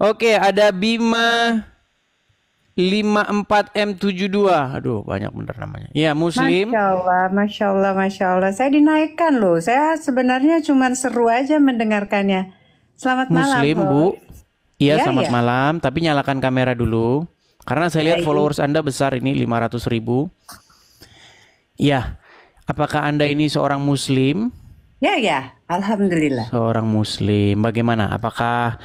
Oke, ada Bima 54M72. Aduh, banyak bener namanya. Ya, Masya Muslim. Allah, Masya Allah, Masya Allah. Saya dinaikkan loh. Saya sebenarnya cuma seru aja mendengarkannya. Selamat malam, Muslim, Bu. host. Iya, Ya, selamat ya. malam. Tapi nyalakan kamera dulu. Karena saya lihat Baik. followers Anda besar ini 500.000. Ya, apakah Anda ini seorang Muslim? Ya, ya. Alhamdulillah. Seorang Muslim. Bagaimana? Apakah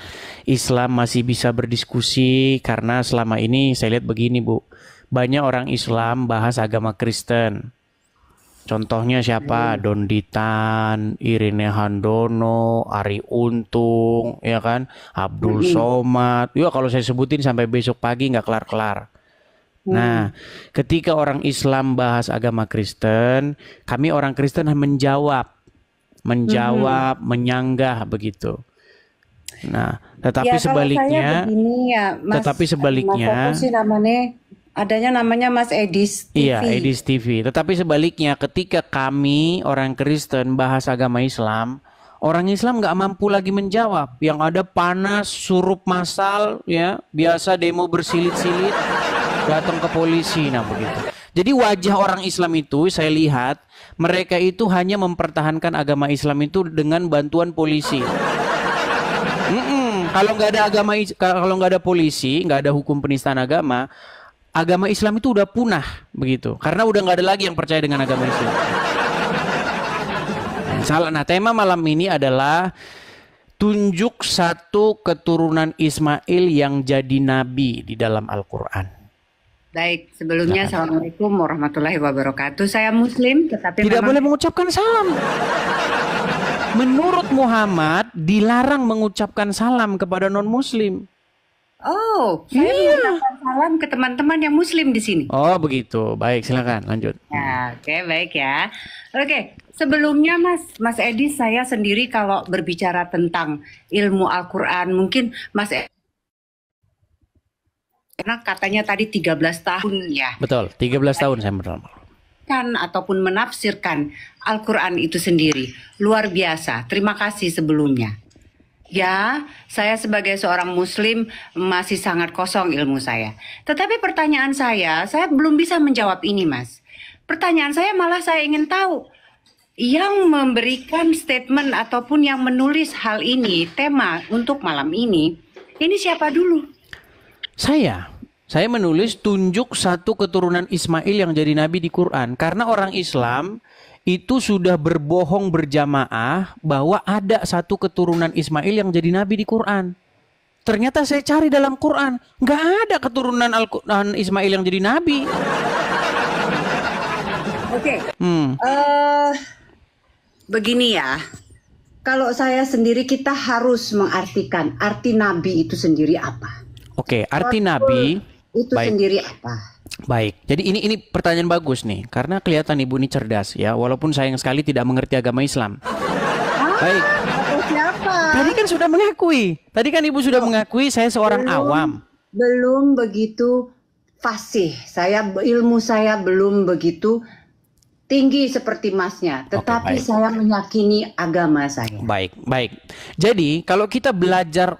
Islam masih bisa berdiskusi? Karena selama ini saya lihat begini, Bu. Banyak orang Islam bahas agama Kristen. Contohnya siapa? Baik. Don Ditan, Irene Handono, Ari Untung, ya kan? Abdul Mm-mm. Somad. Ya kalau saya sebutin sampai besok pagi nggak kelar-kelar. Hmm. Nah, ketika orang Islam bahas agama Kristen, kami orang Kristen Mhm. menyanggah begitu. Nah, Ya, kalau saya begini ya, Mas apa sebaliknya, sih namanya? Namanya Mas Edis iya, TV. Edis TV. Tetapi sebaliknya, ketika kami orang Kristen bahas agama Islam, orang Islam nggak mampu lagi menjawab. Yang ada panas, surup massal, ya, biasa demo bersilit-silit, datang ke polisi, nah begitu. Jadi wajah orang Islam itu saya lihat mereka itu hanya mempertahankan agama Islam itu dengan bantuan polisi. Kalau nggak ada kalau nggak ada polisi, nggak ada hukum penistaan agama, agama Islam itu udah punah begitu. Karena udah nggak ada lagi yang percaya dengan agama Islam. Salah. Nah, tema malam ini adalah tunjuk satu keturunan Ismail yang jadi nabi di dalam Al-Quran. Baik, sebelumnya Silakan. Assalamualaikum warahmatullahi wabarakatuh. Saya Muslim, tetapi Tidak memang boleh mengucapkan salam. Menurut Muhammad dilarang mengucapkan salam kepada non-Muslim. Saya Iya. mengucapkan salam ke teman-teman yang Muslim di sini. Oh begitu. Baik, silakan lanjut. Ya, oke, baik ya. Oke, sebelumnya Mas Edi, saya sendiri kalau berbicara tentang ilmu Al-Quran, mungkin karena katanya tadi 13 tahun ya, Betul, 13 tahun saya bernama. kan ataupun menafsirkan Al-Quran itu sendiri. Luar biasa, terima kasih sebelumnya. Ya, saya sebagai seorang Muslim masih sangat kosong ilmu saya. Tetapi pertanyaan saya belum bisa menjawab ini, Mas. Pertanyaan saya malah saya ingin tahu yang memberikan statement ataupun yang menulis hal ini, tema untuk malam ini siapa dulu? Saya menulis tunjuk satu keturunan Ismail yang jadi nabi di Quran. Karena orang Islam itu sudah berbohong berjamaah bahwa ada satu keturunan Ismail yang jadi nabi di Quran. Ternyata saya cari dalam Quran, nggak ada keturunan Al-Quran Ismail yang jadi nabi. Oke, Hmm, eh begini ya. Kalau saya sendiri kita harus mengartikan arti nabi itu sendiri apa? oke, arti Rasul nabi. itu Baik, sendiri apa? baik. Jadi ini pertanyaan bagus nih, karena kelihatan ibu ini cerdas ya, walaupun sayang sekali tidak mengerti agama Islam. Baik, Atau siapa? tadi kan sudah mengakui. Tadi kan ibu sudah Oh, mengakui saya seorang belum awam. belum begitu fasih. Ilmu saya belum begitu tinggi seperti masnya, Oke, tetapi baik. saya meyakini agama saya. Baik, baik. Jadi, kalau kita belajar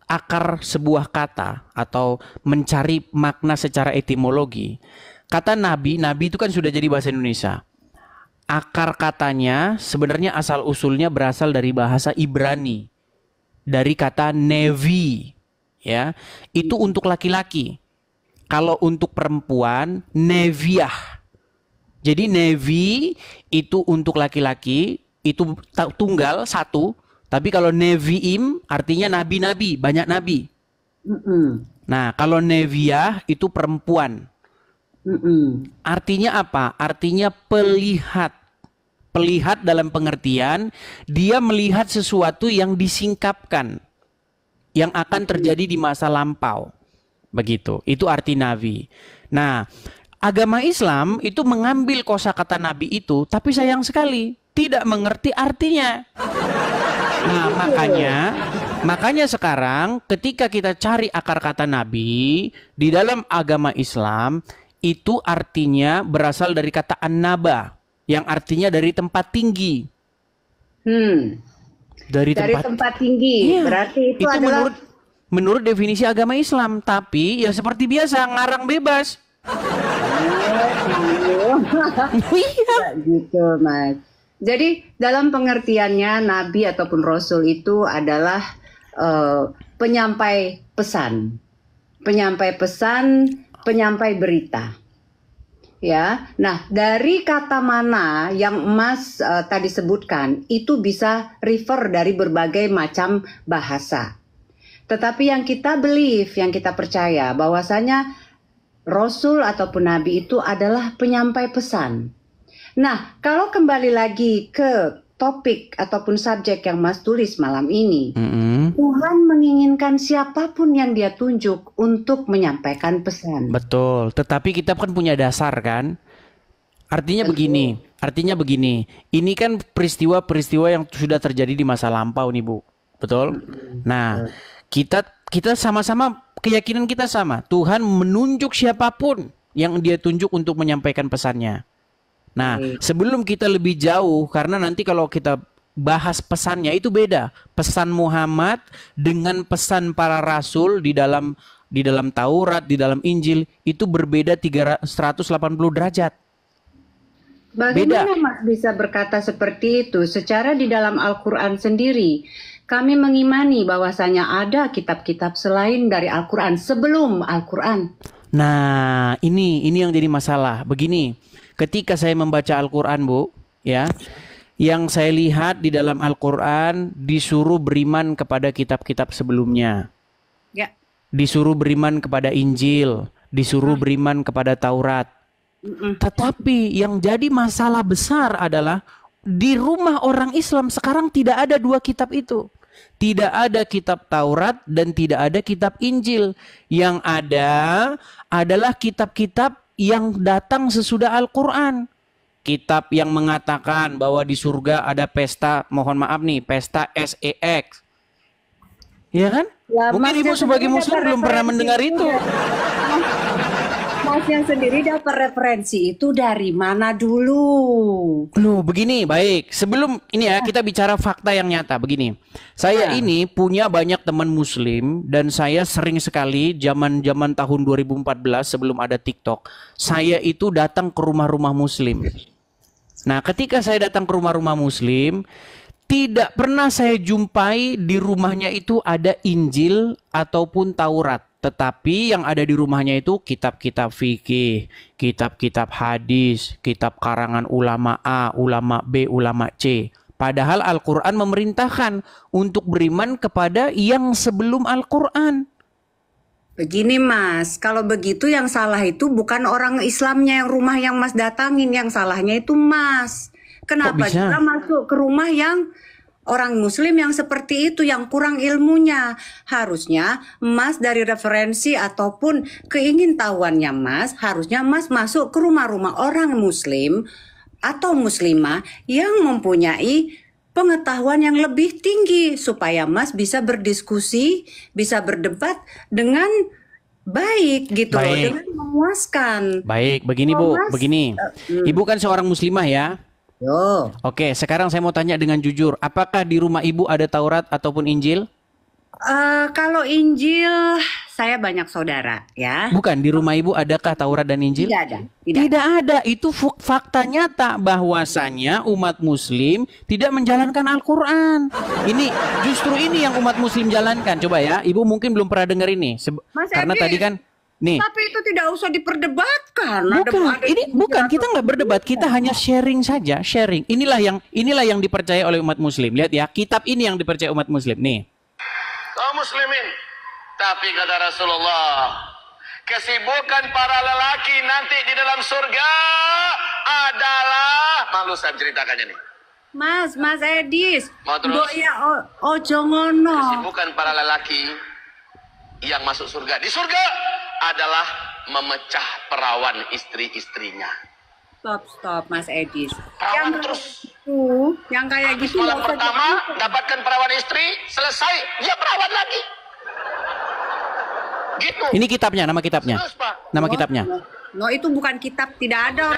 akar sebuah kata atau mencari makna secara etimologi, kata nabi, nabi itu kan sudah jadi bahasa Indonesia. Akar katanya sebenarnya asal usulnya berasal dari bahasa Ibrani, dari kata nevi, ya. Itu untuk laki-laki. Kalau untuk perempuan, neviah. Jadi Nevi itu untuk laki-laki, itu tunggal satu. Tapi kalau Neviim artinya nabi-nabi, banyak nabi. Mm-mm. Nah, kalau Neviah itu perempuan. Mm-mm. Artinya apa? Artinya pelihat. Pelihat dalam pengertian dia melihat sesuatu yang disingkapkan, yang akan terjadi di masa lampau. Begitu. Itu arti nabi. Nah, agama Islam itu mengambil kosakata nabi itu, tapi sayang sekali tidak mengerti artinya. Nah, makanya sekarang ketika kita cari akar kata nabi di dalam agama Islam itu artinya berasal dari kata an-naba yang artinya dari tempat tinggi. Hmm. Dari Dari tempat. tempat tinggi, Iya. berarti itu Itu adalah menurut menurut definisi agama Islam. Tapi ya seperti biasa ngarang bebas. Iya. Gitu, Mas. Jadi dalam pengertiannya nabi ataupun rasul itu adalah penyampai pesan, penyampai berita. Ya, nah dari kata mana yang Mas tadi sebutkan itu bisa refer dari berbagai macam bahasa. Tetapi yang kita believe, yang kita percaya bahwasanya Rasul ataupun Nabi itu adalah penyampai pesan. Nah, kalau kembali lagi ke topik ataupun subjek yang Mas tulis malam ini, Tuhan menginginkan siapapun yang Dia tunjuk untuk menyampaikan pesan. Betul, tetapi kita kan punya dasar kan? Artinya begini, ini kan peristiwa-peristiwa yang sudah terjadi di masa lampau nih Bu, betul? Nah, kita sama-sama, keyakinan kita sama, Tuhan menunjuk siapapun yang Dia tunjuk untuk menyampaikan pesannya. Nah, sebelum kita lebih jauh, karena nanti kalau kita bahas pesannya itu beda. Pesan Muhammad dengan pesan para rasul di dalam Taurat, di dalam Injil itu berbeda 180 derajat. Bagaimana Mas bisa berkata seperti itu? Secara di dalam Al-Quran sendiri, kami mengimani bahwasanya ada kitab-kitab selain dari Al-Quran sebelum Al-Quran. Nah, ini yang jadi masalah. Begini, ketika saya membaca Al-Quran, Bu, ya, yang saya lihat di dalam Al-Quran disuruh beriman kepada kitab-kitab sebelumnya. Ya. Disuruh beriman kepada Injil, disuruh beriman kepada Taurat. Tetapi yang jadi masalah besar adalah di rumah orang Islam sekarang tidak ada dua kitab itu. Tidak ada kitab Taurat dan tidak ada kitab Injil. Yang ada adalah kitab-kitab yang datang sesudah Al-Quran. Kitab yang mengatakan bahwa di surga ada pesta, mohon maaf nih, pesta SEX. Ya kan? Ya, mungkin Ibu sebagai muslim belum pernah mendengar itu. Mas yang sendiri dapat referensi itu dari mana dulu? Loh, begini, baik. Sebelum ini ya, kita bicara fakta yang nyata. Begini, saya ini punya banyak teman muslim dan saya sering sekali zaman tahun 2014 sebelum ada TikTok, saya itu datang ke rumah-rumah muslim. Nah, ketika saya datang ke rumah-rumah muslim, tidak pernah saya jumpai di rumahnya itu ada Injil ataupun Taurat. Tetapi yang ada di rumahnya itu kitab-kitab fikih, kitab-kitab hadis, kitab karangan ulama A, ulama B, ulama C. Padahal Al-Quran memerintahkan untuk beriman kepada yang sebelum Al-Quran. Begini Mas, kalau begitu yang salah itu bukan orang Islamnya yang rumah yang Mas datangin, yang salahnya itu Mas. Kenapa kita masuk ke rumah yang orang Muslim yang seperti itu, yang kurang ilmunya? Harusnya Mas dari referensi ataupun keingintahuannya Mas, harusnya Mas masuk ke rumah-rumah orang Muslim atau Muslimah yang mempunyai pengetahuan yang lebih tinggi supaya Mas bisa berdiskusi, bisa berdebat dengan baik gitu loh, dengan memuaskan. Baik, begini Bu, begini. Ibu kan seorang muslimah ya? Yo. Oke, sekarang saya mau tanya dengan jujur, apakah di rumah Ibu ada Taurat ataupun Injil? Kalau Injil saya banyak saudara ya. Bukan, di rumah Ibu adakah Taurat dan Injil? Tidak ada. Tidak ada. Itu fakta nyata bahwasanya umat muslim tidak menjalankan Al-Quran. Justru ini yang umat muslim jalankan. Coba ya, Ibu mungkin belum pernah dengar ini. Karena Edi, tadi kan nih. Tapi itu tidak usah diperdebatkan. Bukan, kita nggak berdebat, kita hanya sharing saja, sharing. Inilah yang dipercaya oleh umat muslim. Lihat ya, kitab ini yang dipercaya umat muslim. Nih. Kaum muslimin, tapi kata Rasulullah, kesibukan para lelaki nanti di dalam surga adalah, malu saya ceritakannya nih. Mas Edis, mau terus? Ojo ngono. Kesibukan para lelaki yang masuk surga di surga adalah memecah perawan istri-istrinya. Stop Mas Edis. Perawan terus. Yang kayak gitu. Malam pertama dapatkan perawan istri, selesai dia perawan lagi. Gitu. Ini kitabnya, nama kitabnya. Nama kitabnya. No, itu bukan kitab, tidak ada.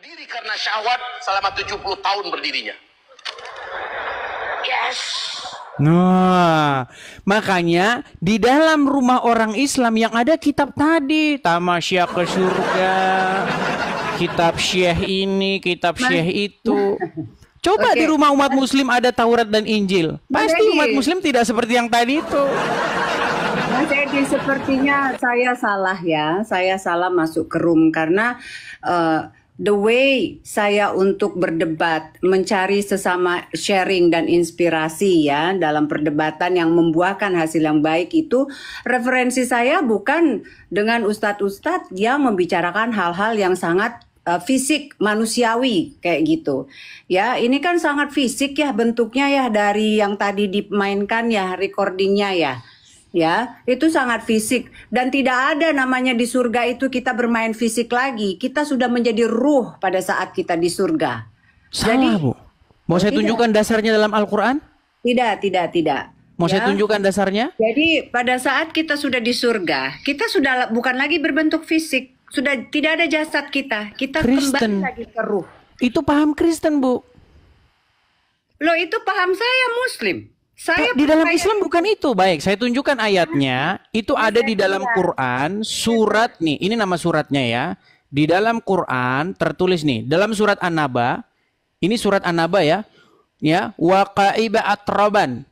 berdiri karena syahwat selama 70 tahun berdirinya. Yes. Nah, makanya di dalam rumah orang Islam yang ada kitab tadi, Tamasya ke Surga, kitab Syekh ini, kitab Syekh itu. Coba di rumah umat Muslim ada Taurat dan Injil. Pasti umat Muslim tidak seperti yang tadi itu. Mas Edi, sepertinya saya salah ya. Saya salah masuk ke room karena the way saya untuk berdebat, mencari sesama sharing dan inspirasi ya dalam perdebatan yang membuahkan hasil yang baik itu, referensi saya bukan dengan ustadz-ustadz yang membicarakan hal-hal yang sangat fisik manusiawi kayak gitu. Ya, ini kan sangat fisik ya bentuknya ya dari yang tadi dimainkan ya recordingnya ya. Ya, itu sangat fisik dan tidak ada namanya di surga itu kita bermain fisik lagi. Kita sudah menjadi ruh pada saat kita di surga. Salah, Bu. Mau saya tunjukkan dasarnya dalam Al-Quran? Tidak. Mau saya tunjukkan dasarnya? Jadi pada saat kita sudah di surga, kita sudah bukan lagi berbentuk fisik. Sudah tidak ada jasad kita. Kita Kristen. kembali lagi ke ruh. Itu paham Kristen, Bu. Loh, itu paham saya Muslim. Saya Di dalam percaya- Islam bukan itu. Baik, saya tunjukkan ayatnya. Itu ada di dalam Quran, surat nih. Ini nama suratnya ya. Di dalam Quran tertulis nih, dalam surat An-Naba. Ini surat An-Naba ya. Ya, waqaiba atraban.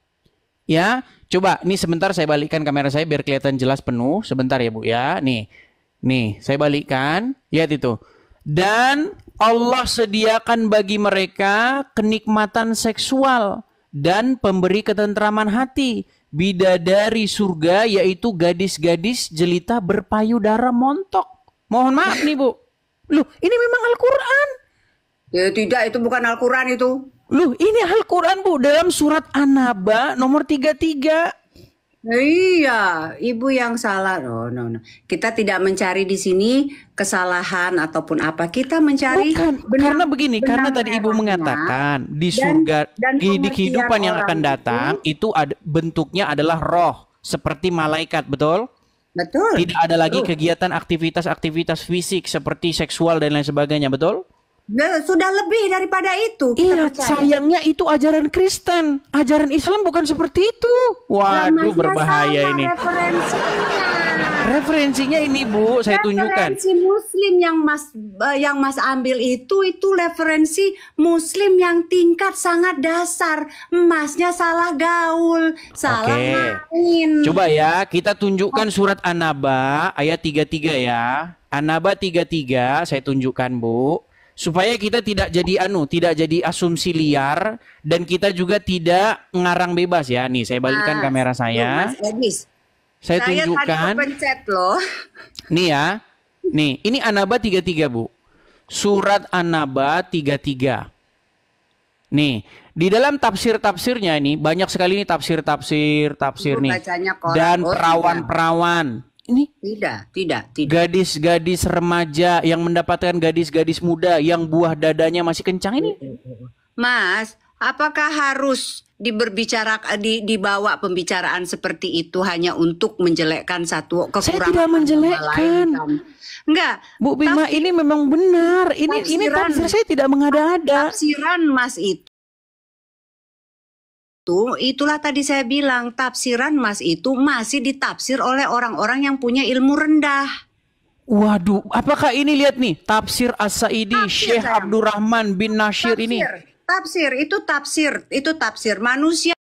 Ya, coba ini sebentar saya balikkan kamera saya biar kelihatan jelas penuh. Sebentar ya, Bu ya. Nih, saya balikkan. Lihat itu. Dan Allah sediakan bagi mereka kenikmatan seksual dan pemberi ketentraman hati, bidadari surga, yaitu gadis-gadis jelita berpayudara montok. Mohon maaf nih, Bu. Loh, ini memang Al-Quran. Ya tidak, itu bukan Al-Quran itu. Loh, ini Al-Quran, Bu, dalam surat An-Naba nomor 33. Iya, ibu yang salah. No. Kita tidak mencari di sini kesalahan ataupun apa. Kita mencari Bukan, benar- karena begini, karena tadi Ibu benarnya. mengatakan di surga, dan di pengertian kehidupan yang orang akan datang itu bentuknya adalah roh, seperti malaikat, betul? Betul. Tidak ada lagi kegiatan aktivitas fisik seperti seksual dan lain sebagainya, betul? Sudah lebih daripada itu. Kita Iya, percaya. sayangnya itu ajaran Kristen. Ajaran Islam bukan seperti itu. Waduh, Mas, berbahaya salah ini. Referensinya. Referensinya ini, Bu, saya tunjukkan. Referensi Muslim yang Mas ambil itu referensi Muslim yang tingkat sangat dasar. Masnya salah gaul, salah main. Coba ya, kita tunjukkan surat An-Naba ayat 33 ya. An-Naba 33 saya tunjukkan, Bu. Supaya kita tidak jadi asumsi liar dan kita juga tidak ngarang bebas ya. Nih, saya balikkan kamera saya. Mas Edis, Saya saya tunjukkan. tadi kepencet loh. Nih ya. Nih, ini An-Naba 33, Bu. Surat An-Naba 33. Nih, di dalam tafsir-tafsirnya ini banyak sekali nih tafsir Ibu nih. bacanya koran. Dan Oh, perawan-perawan. Ini Tidak. gadis-gadis remaja yang mendapatkan gadis-gadis muda yang buah dadanya masih kencang ini. Mas, apakah harus dibawa pembicaraan seperti itu hanya untuk menjelekkan satu kekurangan? Saya tidak menjelekkan. Enggak. Bu Bima, ini memang benar. Ini tafsir saya tidak mengada-ada. Tafsiran Mas itulah tadi saya bilang, tafsiran Mas itu masih ditafsir oleh orang-orang yang punya ilmu rendah. Waduh, apakah ini lihat nih tafsir As-Sa'idi Syekh sayang. Abdurrahman bin Nasyir ini. Itu tafsir. Manusia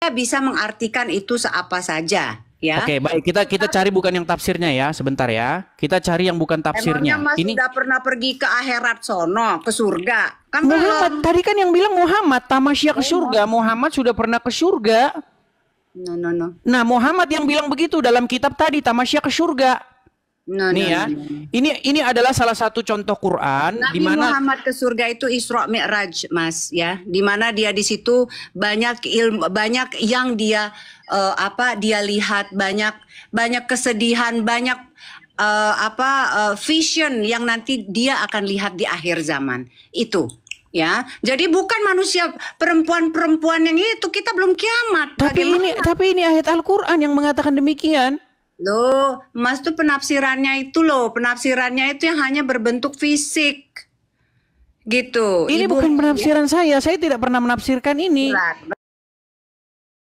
bisa mengartikan itu seapa saja, ya. Oke, baik, kita cari bukan yang tafsirnya ya, sebentar ya. Kita cari yang bukan tafsirnya. Emangnya Mas Ini sudah pernah pergi ke akhirat sono, ke surga? Kan Muhammad, belum. tadi kan yang bilang Muhammad tamasya ke surga. Muhammad sudah pernah ke surga. No. Nah, Muhammad yang bilang begitu dalam kitab tadi tamasya ke surga. No. Nih ya. Ini adalah salah satu contoh Quran di Nabi mana Muhammad ke surga itu Isra Mi'raj, Mas, ya. Di mana dia di situ banyak ilmu, banyak yang dia dia lihat, banyak kesedihan, banyak vision yang nanti dia akan lihat di akhir zaman. Itu. Ya, jadi bukan manusia perempuan-perempuan yang itu, kita belum kiamat. tapi ini ayat Al-Qur'an yang mengatakan demikian. Loh, Mas tuh penafsirannya itu yang hanya berbentuk fisik. Gitu. Ini Ibu bukan penafsiran saya tidak pernah menafsirkan ini.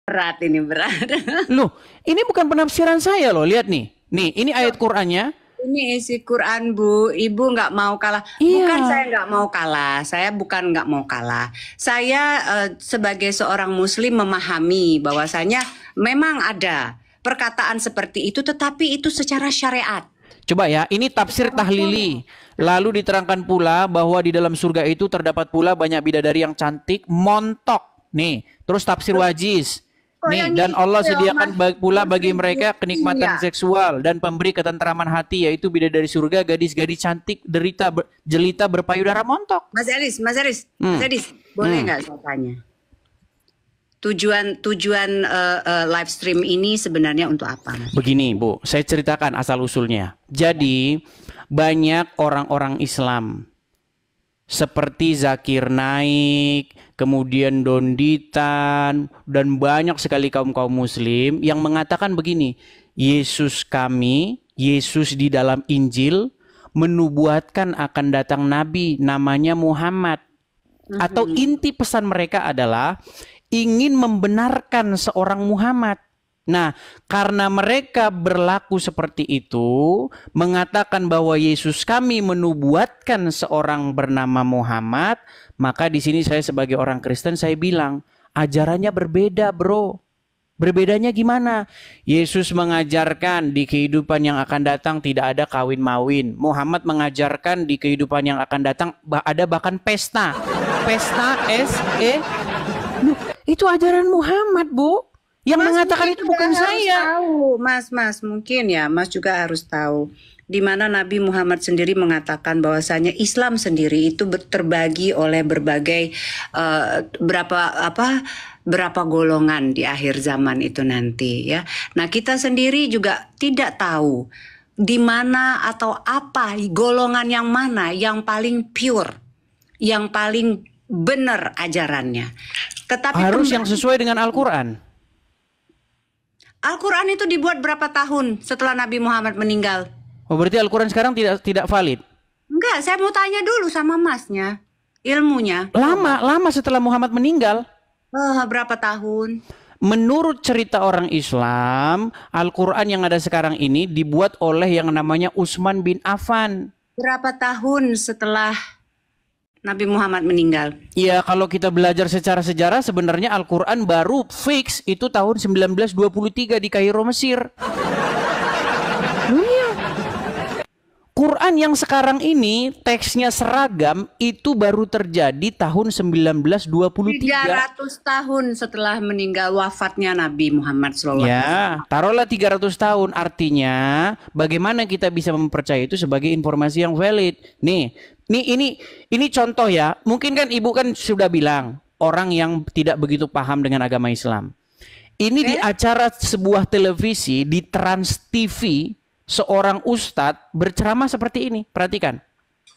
berat ini berat. Loh, ini bukan penafsiran saya loh, lihat nih. Nih, ini ayat Qur'annya. Ini isi Quran, Bu. Ibu nggak mau kalah. Iya. Bukan saya nggak mau kalah. Saya bukan nggak mau kalah. Saya sebagai seorang Muslim memahami bahwasanya memang ada perkataan seperti itu, tetapi itu secara syariat. Coba ya, ini tafsir tahlili. Lalu diterangkan pula bahwa di dalam surga itu terdapat pula banyak bidadari yang cantik, montok. Nih, terus tafsir wajiz. Nih, dan Allah sediakan pula bagi mereka kenikmatan seksual dan pemberi ketentraman hati, yaitu bidadari surga, gadis-gadis cantik, jelita berpayudara montok. Mas Elis, boleh nggak saya tanya? Tujuan live stream ini sebenarnya untuk apa, Mas? Begini, Bu, saya ceritakan asal usulnya. Jadi banyak orang-orang Islam seperti Zakir Naik, kemudian Donditan, dan banyak sekali kaum-kaum muslim yang mengatakan begini, Yesus kami, Yesus di dalam Injil menubuatkan akan datang Nabi namanya Muhammad. Atau inti pesan mereka adalah ingin membenarkan seorang Muhammad. Nah, karena mereka berlaku seperti itu, mengatakan bahwa Yesus kami menubuatkan seorang bernama Muhammad, maka di sini saya sebagai orang Kristen saya bilang, ajarannya berbeda, bro. Berbedanya gimana? Yesus mengajarkan di kehidupan yang akan datang tidak ada kawin mawin. Muhammad mengajarkan di kehidupan yang akan datang ada bahkan pesta. Pesta itu ajaran Muhammad, Bu. Yang mengatakan itu bukan saya. Tahu, Mas, mungkin ya, Mas juga harus tahu di mana Nabi Muhammad sendiri mengatakan bahwasanya Islam sendiri itu terbagi oleh berbagai berapa golongan di akhir zaman itu nanti ya. Nah, kita sendiri juga tidak tahu di mana atau apa golongan yang mana yang paling pure, yang paling benar ajarannya. Tetapi harus yang sesuai dengan Al-Qur'an. Al-Quran itu dibuat berapa tahun setelah Nabi Muhammad meninggal? Oh, berarti Al-Quran sekarang tidak valid? Enggak, saya mau tanya dulu sama Masnya. Ilmunya. Lama setelah Muhammad meninggal. Berapa tahun? Menurut cerita orang Islam, Al-Quran yang ada sekarang ini dibuat oleh yang namanya Utsman bin Affan. Berapa tahun setelah Nabi Muhammad meninggal? Ya, kalau kita belajar secara sejarah sebenarnya Al-Quran baru fix itu tahun 1923 di Kairo, Mesir. Iya. Quran yang sekarang ini teksnya seragam itu baru terjadi tahun 1923. 300 tahun setelah meninggal wafatnya Nabi Muhammad SAW. Ya, taruhlah 300 tahun. Artinya bagaimana kita bisa mempercayai itu sebagai informasi yang valid? Nih, ini contoh ya. Mungkin kan Ibu kan sudah bilang orang yang tidak begitu paham dengan agama Islam. Ini di acara sebuah televisi di Trans TV, seorang ustadz berceramah seperti ini. Perhatikan.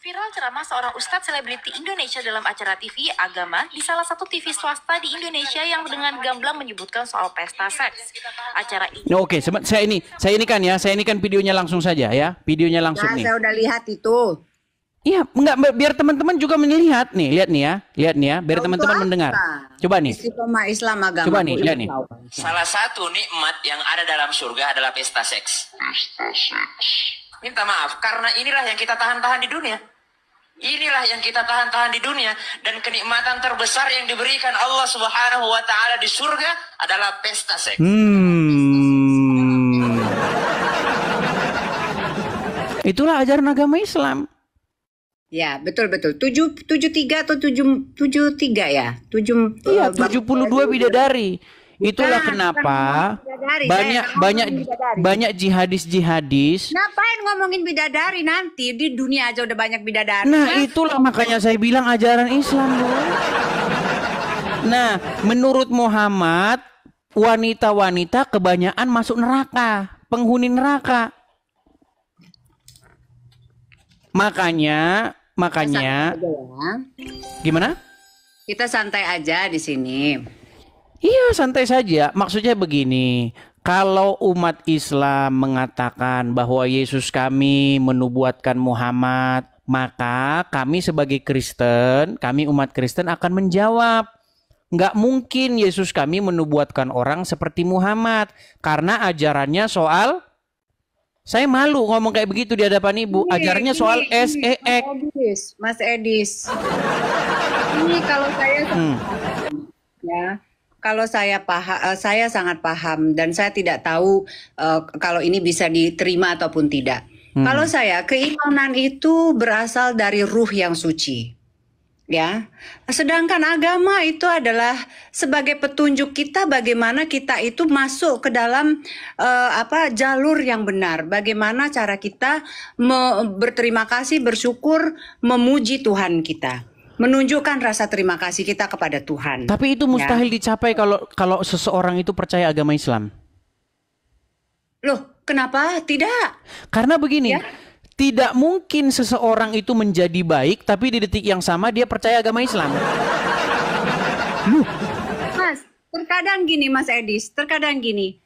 Viral ceramah seorang ustadz selebriti Indonesia dalam acara TV agama di salah satu TV swasta di Indonesia yang dengan gamblang menyebutkan soal pesta seks. Acara ini. Oke, saya ini kan videonya langsung saja ya. Videonya langsung nih. Saya udah lihat itu. Iya, enggak, biar teman-teman juga melihat nih, lihat nih ya, biar teman-teman mendengar. Coba nih. Istiqomah Islam agama. Coba nih, lihat nih. Salah satu nikmat yang ada dalam surga adalah pesta seks. Minta maaf, karena inilah yang kita tahan-tahan di dunia. Inilah yang kita tahan-tahan di dunia. Dan kenikmatan terbesar yang diberikan Allah Subhanahu wa Ta'ala di surga adalah pesta seks. Itulah ajaran agama Islam. Ya, betul. 73 atau 73 ya? 72 bidadari. Itulah kenapa banyak jihadis. Ngapain ngomongin bidadari nanti? Di dunia aja udah banyak bidadari. Nah, itulah makanya saya bilang ajaran Islam, Bu. Nah, menurut Muhammad, wanita-wanita kebanyakan masuk neraka, penghuni neraka. Makanya gimana? Kita santai aja di sini. Iya, santai saja. Maksudnya begini, kalau umat Islam mengatakan bahwa Yesus kami menubuatkan Muhammad, Maka kami sebagai Kristen, kami umat Kristen akan menjawab, nggak mungkin Yesus kami menubuatkan orang seperti Muhammad. Karena ajarannya soal, saya malu ngomong kayak begitu di hadapan ibu, ajarannya soal SEX. Mas Edis. Ini kalau saya ya, kalau saya sangat paham dan saya tidak tahu kalau ini bisa diterima ataupun tidak. Kalau saya, keimanan itu berasal dari ruh yang suci. Ya. Sedangkan agama itu adalah sebagai petunjuk kita bagaimana kita itu masuk ke dalam jalur yang benar. Bagaimana cara kita berterima kasih, bersyukur, memuji Tuhan kita. Menunjukkan rasa terima kasih kita kepada Tuhan. Tapi itu mustahil dicapai kalau seseorang itu percaya agama Islam. Loh, kenapa tidak? Karena begini, tidak mungkin seseorang itu menjadi baik, tapi di detik yang sama dia percaya agama Islam. Mas, terkadang gini Mas Edis, terkadang gini,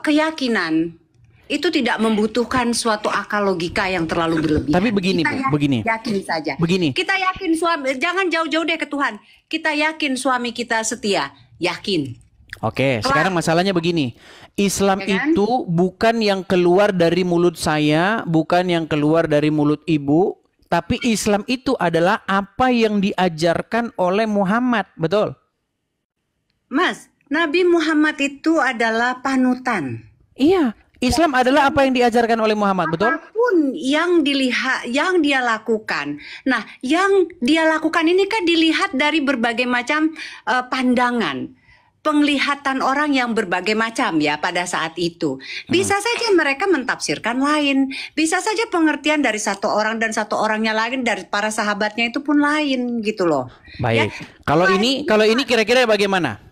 keyakinan itu tidak membutuhkan suatu akal logika yang terlalu berlebihan. Tapi begini, begini. Yakin saja. Begini. Kita yakin suami, jangan jauh-jauh deh ke Tuhan. Kita yakin suami kita setia, yakin. Oke, sekarang masalahnya begini. Islam itu bukan yang keluar dari mulut saya, bukan yang keluar dari mulut ibu, tapi Islam itu adalah apa yang diajarkan oleh Muhammad, betul? Mas, Nabi Muhammad itu adalah panutan. Iya, Islam adalah apa yang diajarkan oleh Muhammad, betul? Apapun yang dilihat, yang dia lakukan. Nah, yang dia lakukan ini kan dilihat dari berbagai macam pandangan. Penglihatan orang yang berbagai macam ya pada saat itu. Bisa saja mereka mentafsirkan lain. Bisa saja pengertian dari satu orang dan satu orangnya lain, dari para sahabatnya itu pun lain gitu loh. Baik. Ya? Kalau ini kira-kira bagaimana?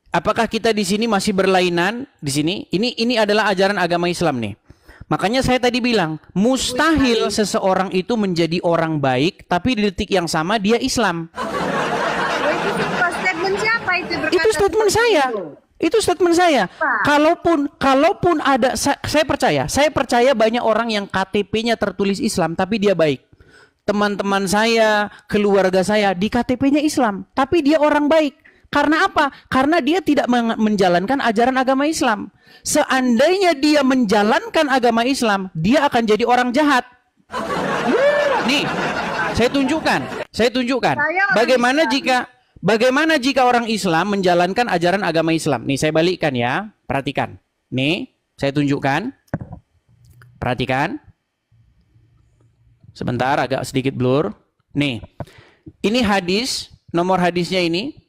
Apakah kita di sini masih berlainan di sini? Ini adalah ajaran agama Islam nih. Makanya saya tadi bilang, mustahil seseorang itu menjadi orang baik tapi di detik yang sama dia Islam. Itu statement saya. Itu statement saya. Kalaupun ada, saya percaya banyak orang yang KTP-nya tertulis Islam tapi dia baik. Teman-teman saya, keluarga saya di KTP-nya Islam tapi dia orang baik. Karena apa? Karena dia tidak menjalankan ajaran agama Islam. Seandainya dia menjalankan agama Islam, dia akan jadi orang jahat. Nih, saya tunjukkan. Bagaimana jika orang Islam menjalankan ajaran agama Islam? Nih, saya balikkan ya. Perhatikan. Nih, saya tunjukkan. Perhatikan. Sebentar, agak sedikit blur. Nih, ini hadis, nomor hadisnya ini.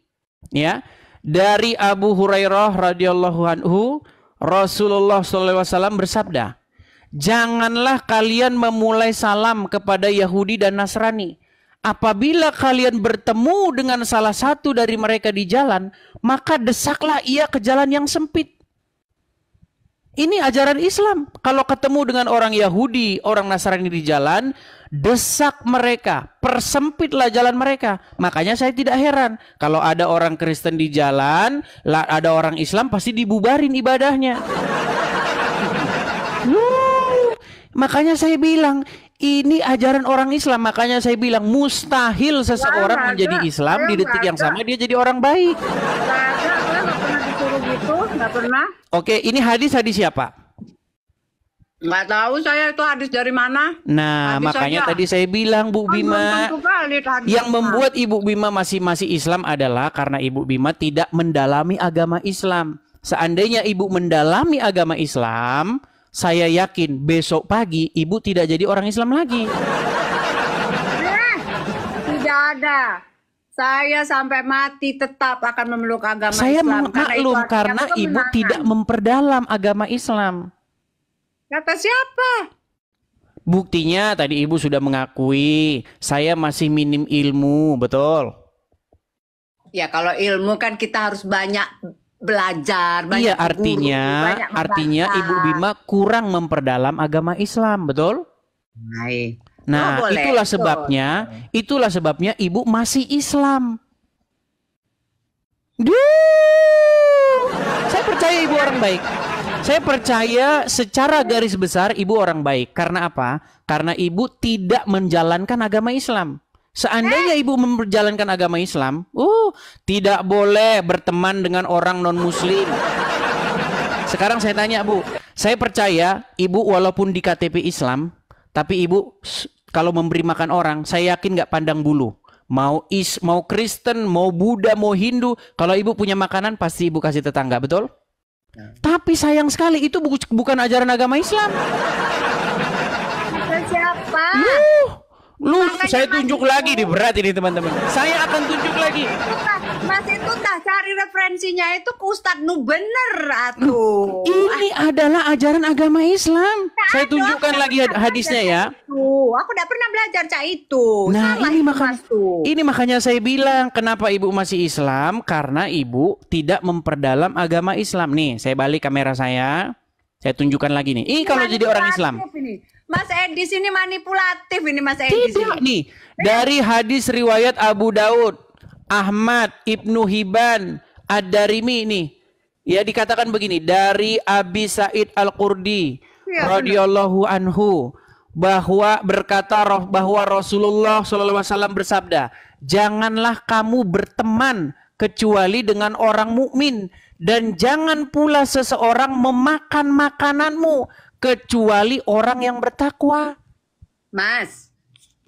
Ya, dari Abu Hurairah radhiyallahu anhu, Rasulullah SAW bersabda, janganlah kalian memulai salam kepada Yahudi dan Nasrani. Apabila kalian bertemu dengan salah satu dari mereka di jalan, maka desaklah ia ke jalan yang sempit. Ini ajaran Islam. Kalau ketemu dengan orang Yahudi, orang Nasrani di jalan, desak mereka, persempitlah jalan mereka. Makanya saya tidak heran kalau ada orang Kristen di jalan, ada orang Islam pasti dibubarin ibadahnya. Makanya saya bilang, ini ajaran orang Islam. Makanya saya bilang mustahil seseorang menjadi Islam di detik yang sama dia jadi orang baik. Nggak pernah disuruh gitu, nggak pernah. Oke, ini hadis siapa? Nggak tahu saya itu hadis dari mana. Nah, hadis makanya aja. tadi saya bilang Bu Bima, yang membuat Ibu Bima masih Islam adalah karena Ibu Bima tidak mendalami agama Islam. Seandainya Ibu mendalami agama Islam, saya yakin besok pagi Ibu tidak jadi orang Islam lagi. Tidak ada. Saya sampai mati tetap akan memeluk agama saya Islam. maklum karena Ibu tidak memperdalam agama Islam. Kata siapa? Buktinya tadi Ibu sudah mengakui saya masih minim ilmu, betul? Ya kalau ilmu kan kita harus banyak belajar, banyak iya, artinya Ibu Bima kurang memperdalam agama Islam, betul? Baik. Nah, itulah sebabnya Ibu masih Islam. Saya percaya Ibu orang baik. Saya percaya secara garis besar ibu orang baik. Karena apa? Karena ibu tidak menjalankan agama Islam. Seandainya ibu menjalankan agama Islam, tidak boleh berteman dengan orang non-muslim. Sekarang saya tanya bu, saya percaya ibu walaupun di KTP Islam, tapi ibu kalau memberi makan orang, saya yakin nggak pandang bulu. Mau Kristen, mau Buddha, mau Hindu, kalau ibu punya makanan pasti ibu kasih tetangga, betul? Tapi sayang sekali itu bukan ajaran agama Islam. Siapa? Saya tunjuk lagi nih, berat ini teman-teman. Saya akan tunjuk lagi. Mas itu cari referensinya itu ke Ustadz Nu bener atuh. Ini adalah ajaran agama Islam. Saya tunjukkan lagi hadisnya ya. Aku udah pernah belajar cak itu. Nah, Salah ini makanya saya bilang kenapa ibu masih Islam, karena ibu tidak memperdalam agama Islam. Nih, saya balik kamera saya. Saya tunjukkan lagi nih. Kalau jadi orang Islam. Mas Edis ini manipulatif ini Mas Edis. Tidak nih. Dari hadis riwayat Abu Daud, Ahmad, Ibnu Hibban, Ad-Darimi nih. Ya dikatakan begini, dari Abi Sa'id Al-Qurdi radhiyallahu anhu bahwa Rasulullah SAW bersabda, janganlah kamu berteman kecuali dengan orang mukmin, dan jangan pula seseorang memakan makananmu kecuali orang yang bertakwa. Mas,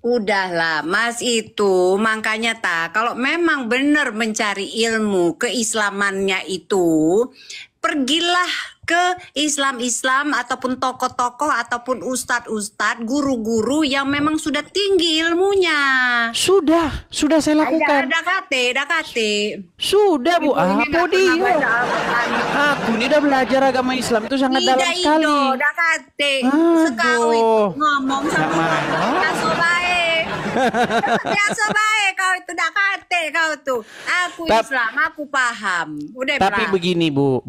udahlah Mas itu makanya kalau memang benar mencari ilmu keislamannya itu, pergilah ke Islam ataupun tokoh-tokoh ataupun ustadz-ustadz, guru-guru yang memang sudah tinggi ilmunya. Sudah saya lakukan. Ada KT. Sudah bu, apa dia? Aku ini udah belajar agama Islam itu sangat dalam sekali. Udah KT. Sekali ngomong sama biasa baik. Biasa baik kau itu udah KT kau tuh. Aku Islam, aku paham. Udah. Tapi begini Bu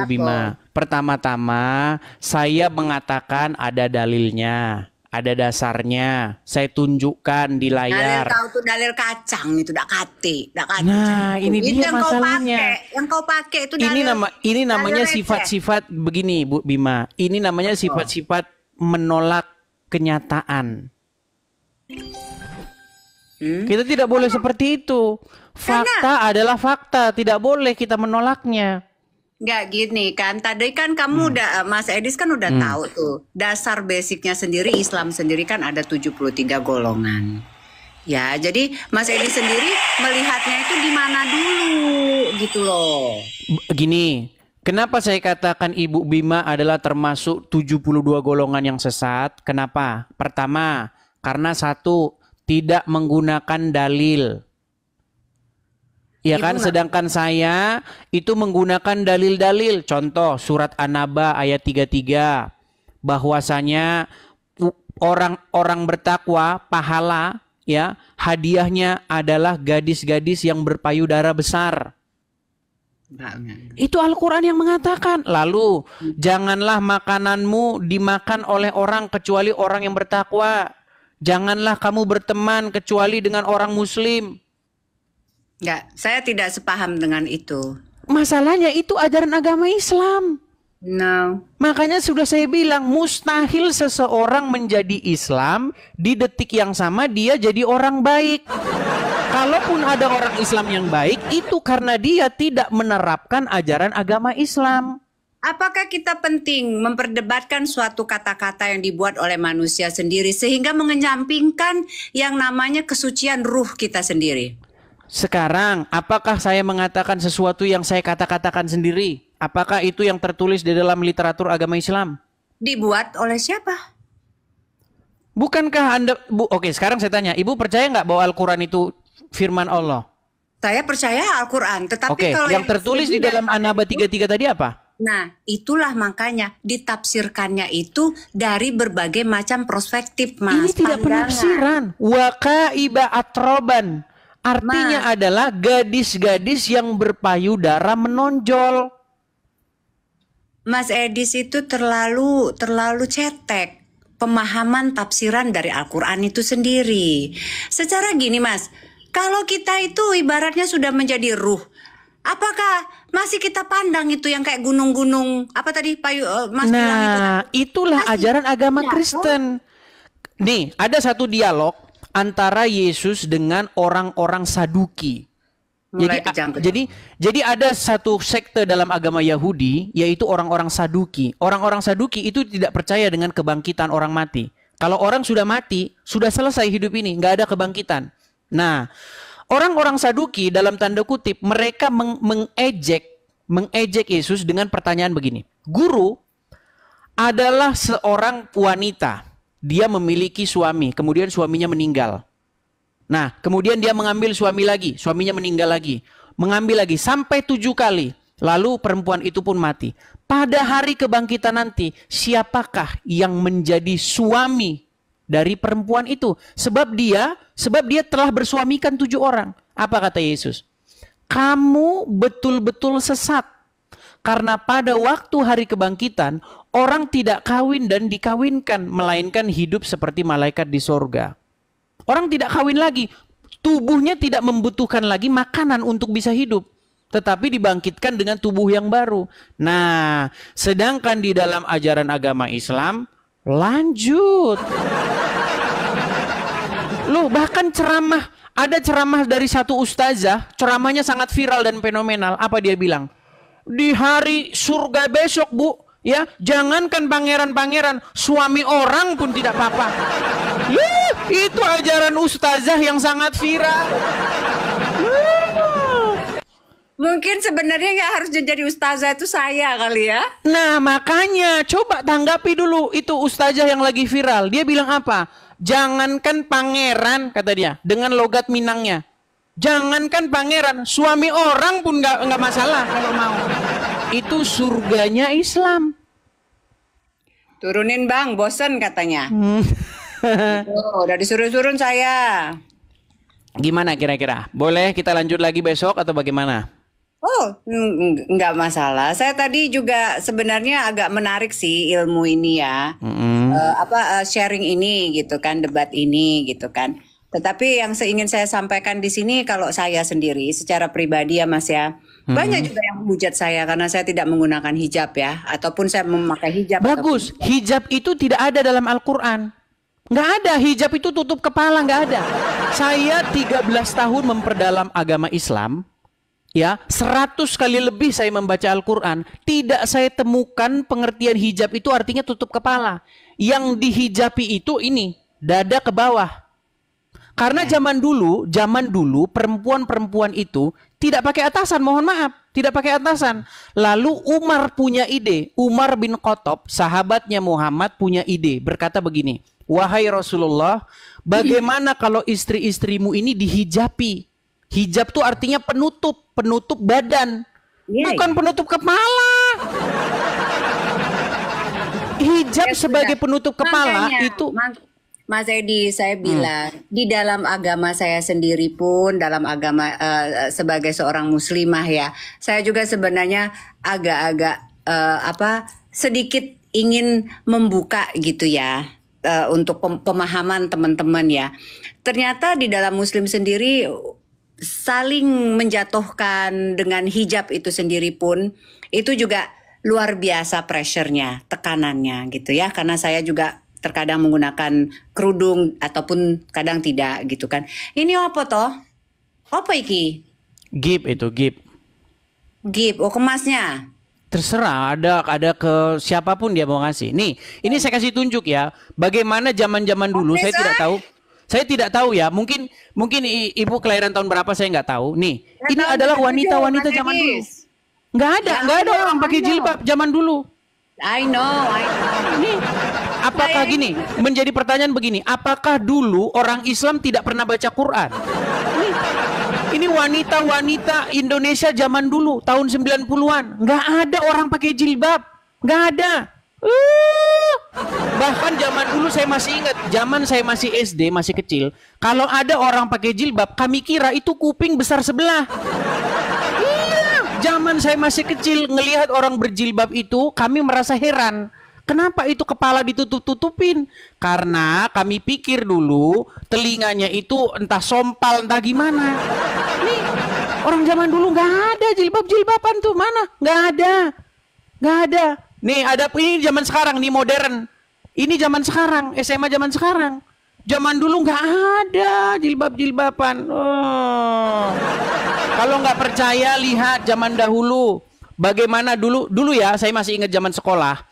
Bima. Pertama-tama saya mengatakan ada dalilnya, ada dasarnya. Saya tunjukkan di layar. Dalil kau tuh dalil kacang itu, dak kate. Nah, ini itu dia masalahnya. Yang kau pakai itu dalil. Ini namanya sifat-sifat begini Bu Bima. Ini namanya sifat-sifat menolak kenyataan. Kita tidak boleh seperti itu. Fakta adalah fakta, tidak boleh kita menolaknya. Nggak gini kan, tadi kan kamu udah, Mas Edis kan udah tahu tuh, dasar basicnya sendiri, Islam sendiri kan ada 73 golongan. Ya, jadi Mas Edis sendiri melihatnya itu di mana dulu gitu loh. Gini, kenapa saya katakan Ibu Bima adalah termasuk 72 golongan yang sesat? Kenapa? Pertama, karena satu, tidak menggunakan dalil. Ya kan, sedangkan saya itu menggunakan dalil-dalil. Contoh surat An-Naba ayat 33. Bahwasanya orang bertakwa pahala ya, hadiahnya adalah gadis-gadis yang berpayudara besar. Itu Al-Quran yang mengatakan. Lalu janganlah makananmu dimakan oleh orang kecuali orang yang bertakwa. Janganlah kamu berteman kecuali dengan orang muslim. Enggak, saya tidak sepaham dengan itu. Masalahnya itu ajaran agama Islam. No. Makanya sudah saya bilang, mustahil seseorang menjadi Islam di detik yang sama dia jadi orang baik. Kalaupun ada orang Islam yang baik, itu karena dia tidak menerapkan ajaran agama Islam. Apakah kita penting memperdebatkan suatu kata-kata yang dibuat oleh manusia sendiri sehingga mengenyampingkan yang namanya kesucian ruh kita sendiri? Sekarang, apakah saya mengatakan sesuatu yang saya kata-katakan sendiri? Apakah itu yang tertulis di dalam literatur agama Islam? Dibuat oleh siapa? Bukankah Anda... Oke, sekarang saya tanya. Ibu percaya nggak bahwa Al-Quran itu firman Allah? Saya percaya Al-Quran. Tetapi kalau yang tertulis di dalam An-Naba 33 tadi apa? Nah, itulah makanya ditafsirkannya itu dari berbagai macam perspektif, Mas. Ini tidak penafsiran. Waqaiba atroban. Artinya adalah gadis-gadis yang berpayudara menonjol. Mas Edis itu terlalu cetek pemahaman tafsiran dari Al-Quran itu sendiri. Secara gini Mas, kalau kita itu ibaratnya sudah menjadi ruh, Apakah masih kita pandang itu yang kayak gunung-gunung apa tadi Mas bilang itu? Nah, itulah Masih ajaran agama ya, Kristen. Nih, ada satu dialog antara Yesus dengan orang-orang Saduki. Mulai kejang-kejang. Jadi ada satu sekte dalam agama Yahudi, yaitu orang-orang Saduki. Orang-orang Saduki itu tidak percaya dengan kebangkitan orang mati. Kalau orang sudah mati, sudah selesai hidup ini, nggak ada kebangkitan. Nah, orang-orang Saduki dalam tanda kutip, mereka mengejek Yesus dengan pertanyaan begini. Guru adalah seorang wanita. Dia memiliki suami, kemudian suaminya meninggal. Nah, kemudian dia mengambil suami lagi, suaminya meninggal lagi. Mengambil lagi sampai 7 kali. Lalu perempuan itu pun mati. Pada hari kebangkitan nanti, siapakah yang menjadi suami dari perempuan itu? Sebab dia telah bersuamikan 7 orang. Apa kata Yesus? Kamu betul-betul sesat. Karena pada waktu hari kebangkitan, orang tidak kawin dan dikawinkan, melainkan hidup seperti malaikat di sorga. Orang tidak kawin lagi, tubuhnya tidak membutuhkan lagi makanan untuk bisa hidup, tetapi dibangkitkan dengan tubuh yang baru. Nah, sedangkan di dalam ajaran agama Islam, lanjut. Loh, bahkan ceramah, ada ceramah dari satu ustazah, ceramahnya sangat viral dan fenomenal. Apa dia bilang? Di hari surga besok, Bu, ya, jangankan pangeran-pangeran, suami orang pun tidak apa-apa. Itu ajaran ustazah yang sangat viral. Mungkin sebenarnya nggak harus jadi ustazah itu saya kali ya. Nah, makanya coba tanggapi dulu itu ustazah yang lagi viral. Dia bilang apa? Jangankan pangeran, kata dia, dengan logat Minangnya. Jangankan pangeran, suami orang pun nggak masalah kalau mau. Itu surganya Islam. Turunin Bang, bosen katanya. Udah disuruh-suruh saya. Gimana kira-kira? Boleh kita lanjut lagi besok atau bagaimana? Oh, nggak masalah. Saya tadi juga sebenarnya agak menarik sih ilmu ini ya. Sharing ini gitu kan, debat ini gitu kan. Tetapi yang ingin saya sampaikan di sini kalau saya sendiri secara pribadi ya Mas ya. Banyak juga yang menghujat saya karena saya tidak menggunakan hijab ya, ataupun saya memakai hijab. Bagus, hijab itu tidak ada dalam Al-Quran. Nggak ada, hijab itu tutup kepala, nggak ada. Saya 13 tahun memperdalam agama Islam, ya, 100 kali lebih saya membaca Al-Quran. Tidak saya temukan pengertian hijab itu artinya tutup kepala. Yang dihijabi itu ini, dada ke bawah. Karena zaman dulu perempuan-perempuan itu tidak pakai atasan, mohon maaf, tidak pakai atasan. Lalu Umar punya ide, Umar bin Khattab, sahabatnya Muhammad punya ide, berkata begini, wahai Rasulullah, bagaimana kalau istri-istrimu ini dihijabi? Hijab itu artinya penutup badan, bukan penutup kepala. Hijab sebagai penutup kepala itu. Mas Edi, saya bilang di dalam agama saya sendiri pun, dalam agama sebagai seorang muslimah ya, saya juga sebenarnya agak-agak sedikit ingin membuka gitu ya untuk pemahaman teman-teman ya. Ternyata di dalam Muslim sendiri saling menjatuhkan dengan hijab itu sendiri pun itu juga luar biasa pressure-nya, tekanannya gitu ya. Karena saya juga terkadang menggunakan kerudung ataupun kadang tidak gitu kan. Ini apa toh? Apa iki? Gip itu, gip. Gip, oh kemasnya. Terserah, ada ke siapapun dia mau ngasih. Nih, ini saya kasih tunjuk ya. Bagaimana zaman-zaman dulu, saya tidak tahu. Saya tidak tahu ya. Mungkin ibu kelahiran tahun berapa saya nggak tahu. Nih, ini adalah wanita-wanita zaman dulu. Nggak ada orang pakai jilbab zaman dulu. I know. Nih, apakah gini? Menjadi pertanyaan begini, apakah dulu orang Islam tidak pernah baca Quran? Ini wanita-wanita Indonesia zaman dulu, tahun 90-an. Nggak ada orang pakai jilbab. Nggak ada. Bahkan zaman dulu saya masih ingat, zaman saya masih SD, masih kecil. Kalau ada orang pakai jilbab, kami kira itu kuping besar sebelah. Zaman saya masih kecil, ngelihat orang berjilbab itu, kami merasa heran. Kenapa itu kepala ditutup-tutupin? Karena kami pikir dulu telinganya itu entah sompal, entah gimana. Nih, Orang zaman dulu nggak ada jilbab-jilbaban tuh, mana? Nggak ada. Nggak ada. Nih ada ini zaman sekarang nih modern. Ini zaman sekarang, SMA zaman sekarang. Zaman dulu nggak ada jilbab-jilbaban. Oh. Kalau nggak percaya lihat zaman dahulu. Bagaimana dulu ya, saya masih ingat zaman sekolah.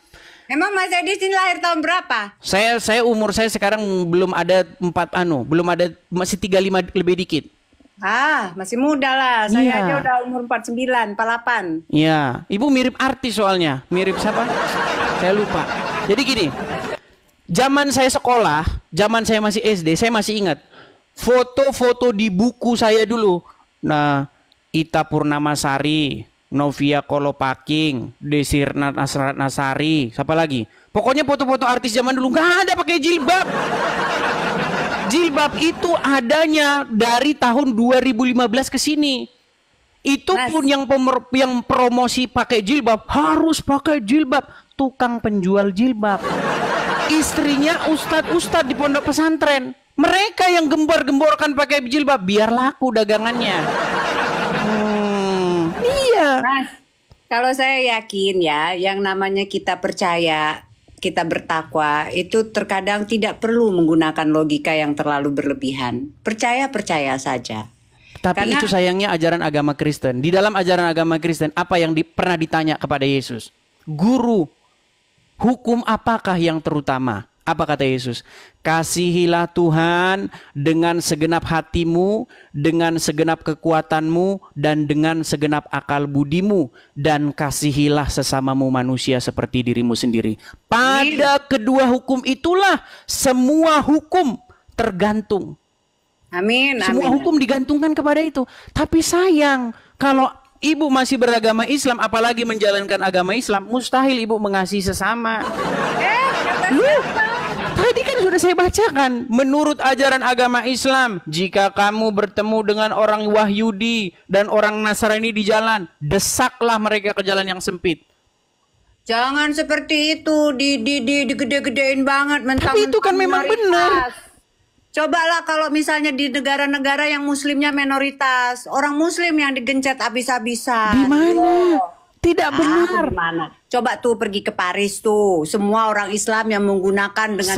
Emang Mas Edi sini lahir tahun berapa? Saya umur saya sekarang belum ada belum ada, masih 35 lebih dikit. Ah, masih muda lah. Saya Iya. aja udah umur 49, 48. Iya, ibu mirip artis soalnya. Mirip siapa? Saya lupa. Jadi gini, zaman saya sekolah, zaman saya masih SD, saya masih ingat foto-foto di buku saya dulu. Nah, Ita Purnamasari, Novia Kolopaking, Desirna Nasari, siapa lagi? Pokoknya foto-foto artis zaman dulu nggak ada pakai jilbab. Jilbab itu adanya dari tahun 2015 ke sini. Itu Mas. pun yang promosi pakai jilbab harus pakai jilbab, tukang penjual jilbab. Istrinya ustadz-ustadz di pondok pesantren. Mereka yang gembor-gemborkan pakai jilbab biar laku dagangannya. Iya. Mas, kalau saya yakin ya, yang namanya kita percaya, kita bertakwa, itu terkadang tidak perlu menggunakan logika yang terlalu berlebihan. Percaya saja. Tapi Karena- itu sayangnya ajaran agama Kristen. Di dalam ajaran agama Kristen, apa yang pernah ditanya kepada Yesus? Guru, hukum apakah yang terutama? Apa kata Yesus? Kasihilah Tuhan dengan segenap hatimu, dengan segenap kekuatanmu, dan dengan segenap akal budimu. Dan kasihilah sesamamu manusia seperti dirimu sendiri. Pada kedua hukum itulah semua hukum tergantung. Amin, Semua amin. hukum digantungkan kepada itu. Tapi sayang, kalau ibu masih beragama Islam, apalagi menjalankan agama Islam, mustahil ibu mengasihi sesama. Loh, tadi kan sudah saya bacakan. Menurut ajaran agama Islam, jika kamu bertemu dengan orang Wahyudi dan orang Nasrani di jalan, desaklah mereka ke jalan yang sempit. Jangan seperti itu, digede-gedein banget. Tapi itu kan memang benar. Cobalah kalau misalnya di negara-negara yang muslimnya minoritas, orang muslim yang digencet habis-habisan. Di mana? Tidak benar. Gimana? Coba tuh pergi ke Paris tuh, semua orang Islam yang menggunakan dengan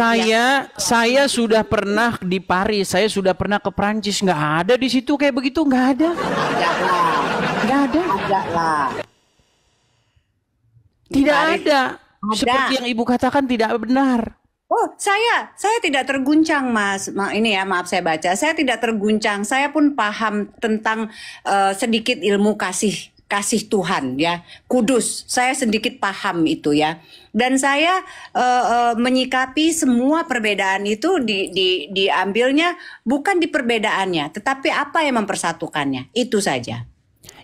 Saya sudah pernah di Paris, saya sudah pernah ke Prancis, nggak ada di situ kayak begitu, nggak ada, nggak ada, Ada lah. tidak Paris ada. ada. Seperti yang ibu katakan tidak benar. Oh, saya tidak terguncang, Mas. Ini ya, maaf saya baca. Saya tidak terguncang. Saya pun paham tentang sedikit ilmu kasih Tuhan ya. Kudus. Saya sedikit paham itu ya. Dan saya menyikapi semua perbedaan itu diambilnya bukan di perbedaannya, tetapi apa yang mempersatukannya. Itu saja.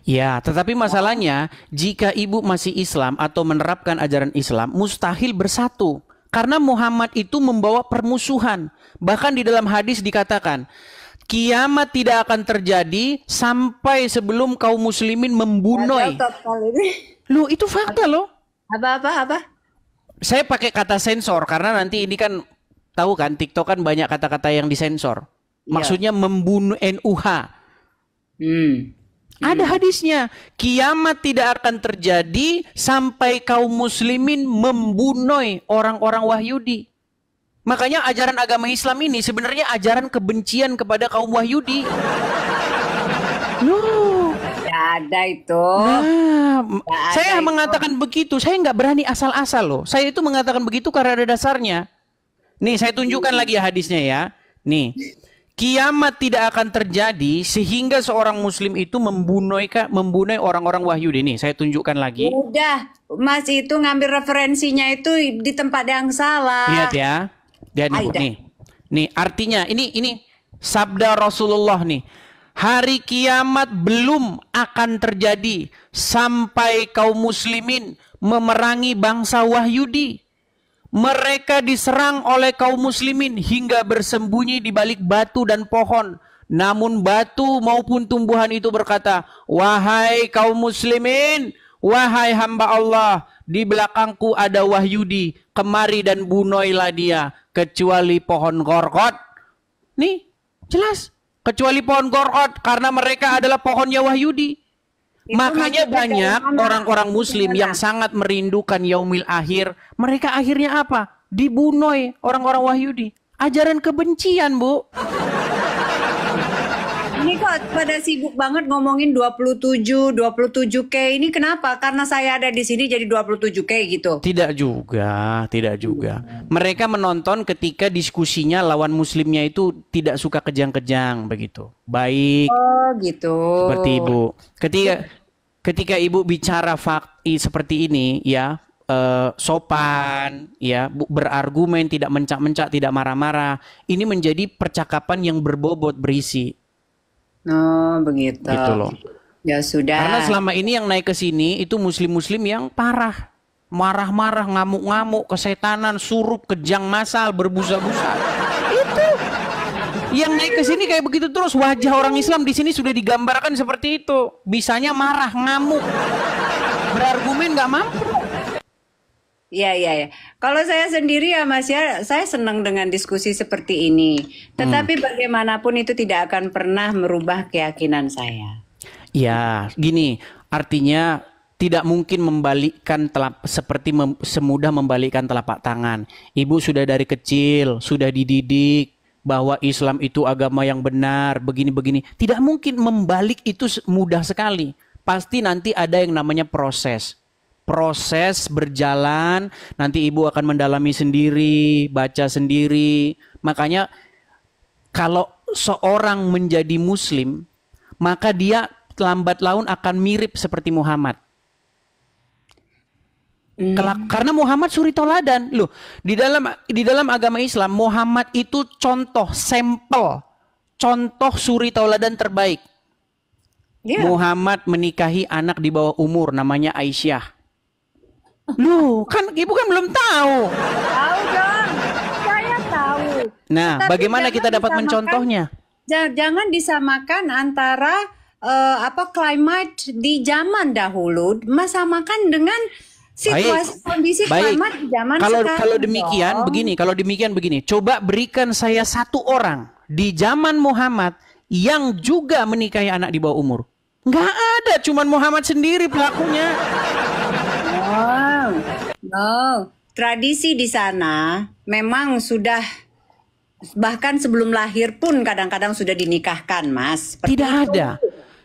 Ya, tetapi masalahnya jika ibu masih Islam atau menerapkan ajaran Islam, mustahil bersatu. Karena Muhammad itu membawa permusuhan. Bahkan di dalam hadis dikatakan, kiamat tidak akan terjadi sampai sebelum kaum muslimin membunuh. Loh, itu fakta loh. Apa? Saya pakai kata sensor karena nanti ini kan tahu kan TikTok kan banyak kata-kata yang disensor. Maksudnya membunuh NUH. Ada hadisnya, kiamat tidak akan terjadi sampai kaum muslimin membunuh orang-orang Wahyudi. Makanya ajaran agama Islam ini sebenarnya ajaran kebencian kepada kaum Wahyudi. Loh. Tidak ada itu. Nah, Nggak saya ada mengatakan begitu, saya nggak berani asal-asal loh. Saya itu mengatakan begitu karena ada dasarnya. Nih, saya tunjukkan lagi ya hadisnya ya. Nih, kiamat tidak akan terjadi sehingga seorang muslim itu membunuh orang-orang Wahyudi. Nih, saya tunjukkan lagi. Udah, Mas itu ngambil referensinya itu di tempat yang salah. Lihat ya. Lihat nih, Bu. Aida. Nih, artinya ini sabda Rasulullah nih. Hari kiamat belum akan terjadi sampai kaum muslimin memerangi bangsa Wahyudi. Mereka diserang oleh kaum muslimin hingga bersembunyi di balik batu dan pohon. Namun batu maupun tumbuhan itu berkata, "Wahai kaum muslimin, wahai hamba Allah, di belakangku ada Wahyudi, kemari dan bunuhlah dia, kecuali pohon gorgot." Nih, jelas. kecuali pohon Gorot karena mereka adalah pohonnya Wahyudi. Itu Makanya maksudnya banyak dari mana? orang-orang muslim Dari yang mana? sangat merindukan yaumil akhir. Mereka akhirnya apa? Dibunuh orang-orang Wahyudi. Ajaran kebencian, Bu. Ini kok pada sibuk banget ngomongin 27K. Ini kenapa? Karena saya ada di sini jadi 27K gitu. Tidak juga, tidak juga. Mereka menonton ketika diskusinya lawan muslimnya itu tidak suka kejang-kejang begitu. Baik, Oh gitu. seperti Ibu. Ketika Ibu bicara fakta seperti ini ya, sopan ya, berargumen, tidak mencak-mencak, tidak marah-marah. Ini menjadi percakapan yang berbobot, berisi. Oh begitu. Gitu loh. Ya sudah. Karena selama ini yang naik ke sini itu muslim-muslim yang parah. Marah-marah, ngamuk-ngamuk, kesetanan, surup, kejang masal, berbusa-busa. Itu. Yang naik ke sini kayak begitu terus. Wajah orang Islam di sini sudah digambarkan seperti itu. Bisanya marah, ngamuk. Berargumen nggak mampu. Iya. Kalau saya sendiri ya Mas ya, saya senang dengan diskusi seperti ini. Tetapi bagaimanapun itu tidak akan pernah merubah keyakinan saya. Ya, gini. Artinya tidak mungkin membalikkan semudah membalikkan telapak tangan. Ibu sudah dari kecil, sudah dididik bahwa Islam itu agama yang benar, begini-begini. Tidak mungkin membalik itu mudah sekali. Pasti nanti ada yang namanya proses. Proses berjalan, nanti ibu akan mendalami sendiri, baca sendiri. Makanya kalau seorang menjadi muslim, maka dia lambat laun akan mirip seperti Muhammad. Karena Muhammad suri toladan. Loh, di dalam agama Islam, Muhammad itu contoh, sampel, contoh suri tauladan terbaik. Iya. Muhammad menikahi anak di bawah umur namanya Aisyah. Loh, kan ibu kan belum tahu. Tahu dong, saya tahu. Nah, Tetapi bagaimana jangan kita dapat disamakan- mencontohnya? Jangan disamakan antara climate di zaman dahulu, samakan dengan situasi kondisi climate di zaman sekarang. Kalau demikian dong. begini. Coba berikan saya satu orang di zaman Muhammad yang juga menikahi anak di bawah umur. Nggak ada, cuman Muhammad sendiri pelakunya. No, tradisi di sana memang sudah bahkan sebelum lahir pun kadang-kadang sudah dinikahkan, Mas. Seperti Tidak itu. ada.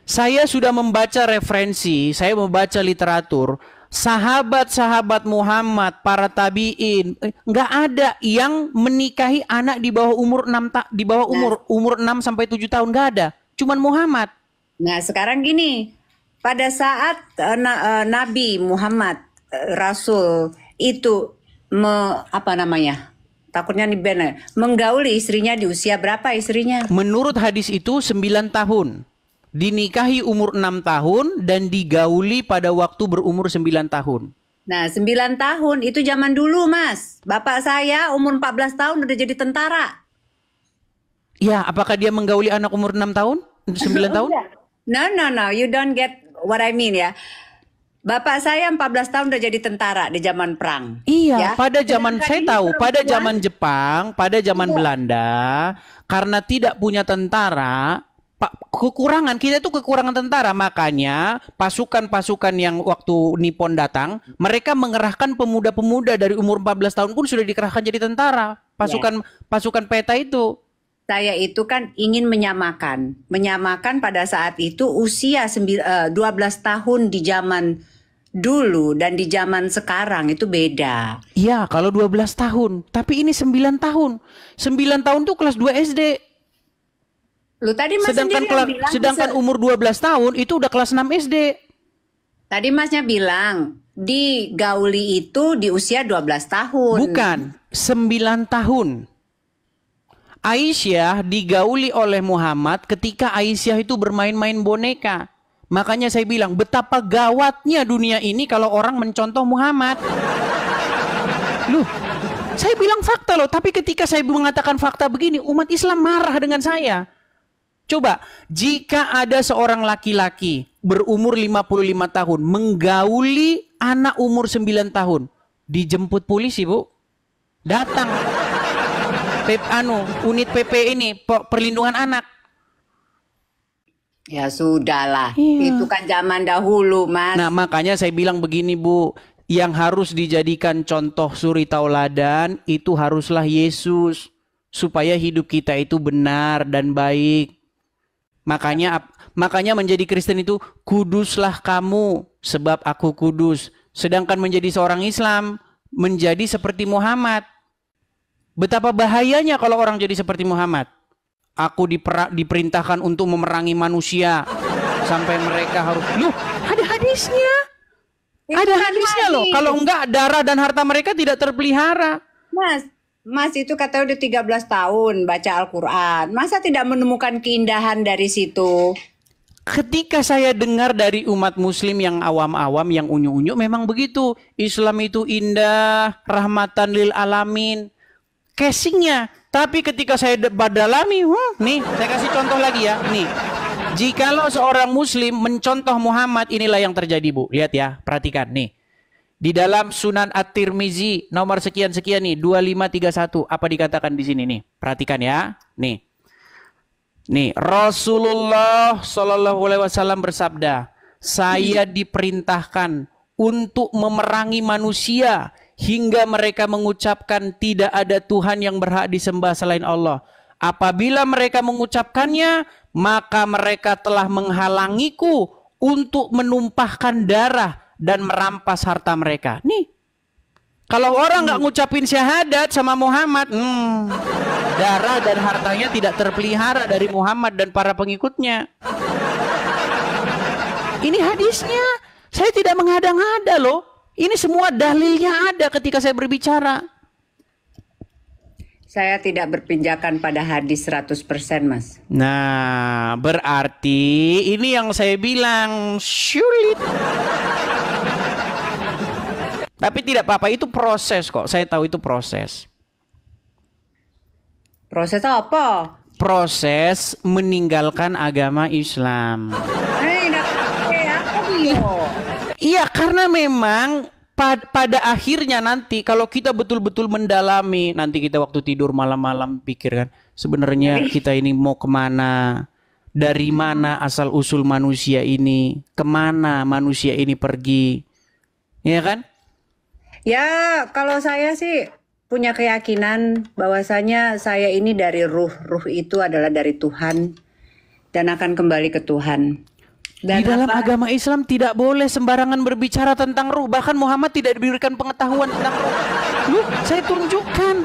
Saya sudah membaca referensi, saya membaca literatur. Sahabat-sahabat Muhammad, para tabiin, nggak ada yang menikahi anak di bawah umur 6 sampai 7 tahun, nggak ada. Cuman Muhammad. Nah, sekarang gini, pada saat Nabi Muhammad Rasul itu takutnya nih Ben, menggauli istrinya di usia berapa istrinya? Menurut hadis itu 9 tahun. Dinikahi umur 6 tahun dan digauli pada waktu berumur 9 tahun. Nah, 9 tahun itu zaman dulu, Mas. Bapak saya umur 14 tahun udah jadi tentara. Ya, apakah dia menggauli anak umur 6 tahun? 9 tahun? No, you don't get what I mean ya. Bapak saya 14 tahun udah jadi tentara di zaman perang. Iya, Ya. pada zaman Sedangkan saya ini tahu, pada perempuan- zaman Jepang, pada zaman Belanda, karena tidak punya tentara, kekurangan kita itu kekurangan tentara, makanya pasukan-pasukan yang waktu Nippon datang, mereka mengerahkan pemuda-pemuda dari umur 14 tahun pun sudah dikerahkan jadi tentara. Pasukan peta itu. Saya itu kan ingin menyamakan pada saat itu usia 12 tahun di zaman dulu dan di zaman sekarang itu beda. Iya, kalau 12 tahun, tapi ini 9 tahun. 9 tahun tuh kelas 2 SD. Lu tadi Mas sendiri yang bilang Sedangkan umur 12 tahun itu udah kelas 6 SD. tadi Masnya bilang di gauli itu di usia 12 tahun. Bukan, 9 tahun. Aisyah digauli oleh Muhammad ketika Aisyah itu bermain-main boneka. Makanya saya bilang betapa gawatnya dunia ini kalau orang mencontoh Muhammad. Loh, saya bilang fakta loh, tapi ketika saya mengatakan fakta begini, umat Islam marah dengan saya. Coba, jika ada seorang laki-laki berumur 55 tahun menggauli anak umur 9 tahun, dijemput polisi, Bu. Datang unit PP ini, perlindungan anak. Ya sudahlah, Iya. itu kan zaman dahulu, Mas. Nah, makanya saya bilang begini, Bu. Yang harus dijadikan contoh suri tauladan itu haruslah Yesus. Supaya hidup kita itu benar dan baik. Makanya menjadi Kristen itu kuduslah kamu sebab aku kudus. Sedangkan menjadi seorang Islam menjadi seperti Muhammad. Betapa bahayanya kalau orang jadi seperti Muhammad. Aku diperintahkan untuk memerangi manusia sampai mereka harus. Loh, ada hadisnya. Ada hadisnya loh. Kalau enggak darah dan harta mereka tidak terpelihara. Mas itu katanya udah 13 tahun baca Al-Quran. Masa tidak menemukan keindahan dari situ? Ketika saya dengar dari umat muslim yang awam-awam, yang unyu-unyu, memang begitu. Islam itu indah, rahmatan lil alamin. Casingnya. Tapi ketika saya dalami, nih saya kasih contoh lagi ya. Nih, jikalau seorang muslim mencontoh Muhammad, inilah yang terjadi, Bu. Lihat ya, perhatikan nih. Di dalam Sunan At-Tirmizi nomor sekian-sekian nih, 2531. Apa dikatakan di sini nih? Perhatikan ya. Nih. Nih, Rasulullah Shallallahu alaihi wasallam bersabda, "Saya diperintahkan untuk memerangi manusia hingga mereka mengucapkan tidak ada Tuhan yang berhak disembah selain Allah. Apabila mereka mengucapkannya, maka mereka telah menghalangiku untuk menumpahkan darah dan merampas harta mereka." Nih, kalau orang nggak ngucapin syahadat sama Muhammad, darah dan hartanya tidak terpelihara dari Muhammad dan para pengikutnya. Ini hadisnya. Saya tidak mengada-ngada loh. Ini semua dalilnya ada ketika saya berbicara. Saya tidak berpinjakan pada hadis 100%, Mas. Nah, berarti ini yang saya bilang sulit. Tapi tidak apa-apa, itu proses kok. Saya tahu itu proses. Proses apa? Proses meninggalkan agama Islam. Iya, karena memang pada akhirnya nanti kalau kita betul-betul mendalami, nanti kita waktu tidur malam-malam pikirkan sebenarnya kita ini mau kemana, dari mana asal usul manusia ini, kemana manusia ini pergi, ya kan? Ya, kalau saya sih punya keyakinan bahwasanya saya ini dari ruh itu adalah dari Tuhan dan akan kembali ke Tuhan. Dan di dalam agama Islam tidak boleh sembarangan berbicara tentang ruh. Bahkan Muhammad tidak diberikan pengetahuan tentang ruh. Loh, saya tunjukkan.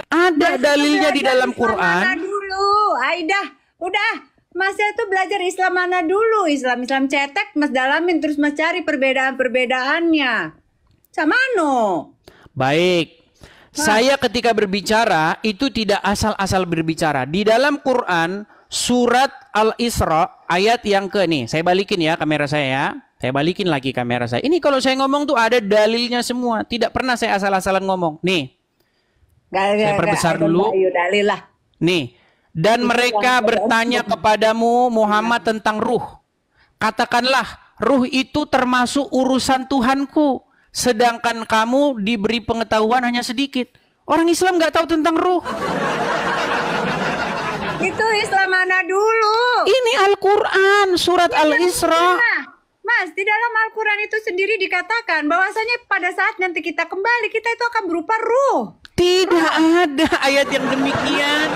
Ada dalilnya di dalam Quran. Mana dulu, Aidah, udah. Mas itu belajar Islam mana dulu? Islam cetek, Mas dalamin terus Mas cari perbedaan-perbedaannya. Sama no. Baik. Saya ketika berbicara itu tidak asal-asal berbicara. Di dalam Quran surat Al-Isra ayat yang ke nih, saya balikin ya kamera saya ya. Saya balikin lagi kamera saya. Ini kalau saya ngomong tuh ada dalilnya semua. Tidak pernah saya asal-asalan ngomong. Nih. Saya perbesar dulu. Dalil lah. Nih. Dan mereka bertanya kepadamu Muhammad tentang ruh. Katakanlah, ruh itu termasuk urusan Tuhanku. Sedangkan kamu diberi pengetahuan hanya sedikit. Orang Islam nggak tahu tentang ruh. Itu Islam mana dulu? Ini Al-Quran, surat Al-Isra. Mas, di dalam Al-Quran itu sendiri dikatakan bahwasanya pada saat nanti kita kembali, kita itu akan berupa ruh. Tidak ada ayat yang demikian.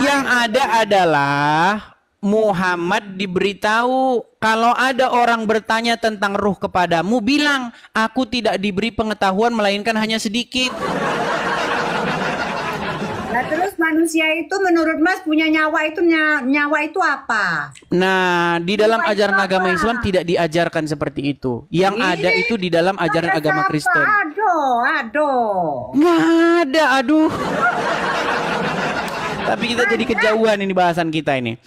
Yang ada adalah Muhammad diberitahu kalau ada orang bertanya tentang ruh kepadamu, bilang, aku tidak diberi pengetahuan melainkan hanya sedikit. Nah terus manusia itu menurut Mas punya nyawa itu apa? Nah, di dalam ajaran agama Islam tidak diajarkan seperti itu. Yang ada itu di dalam ajaran agama Kristen. Aduh. Nggak ada, aduh. Tapi kita jadi kejauhan ini bahasan kita ini.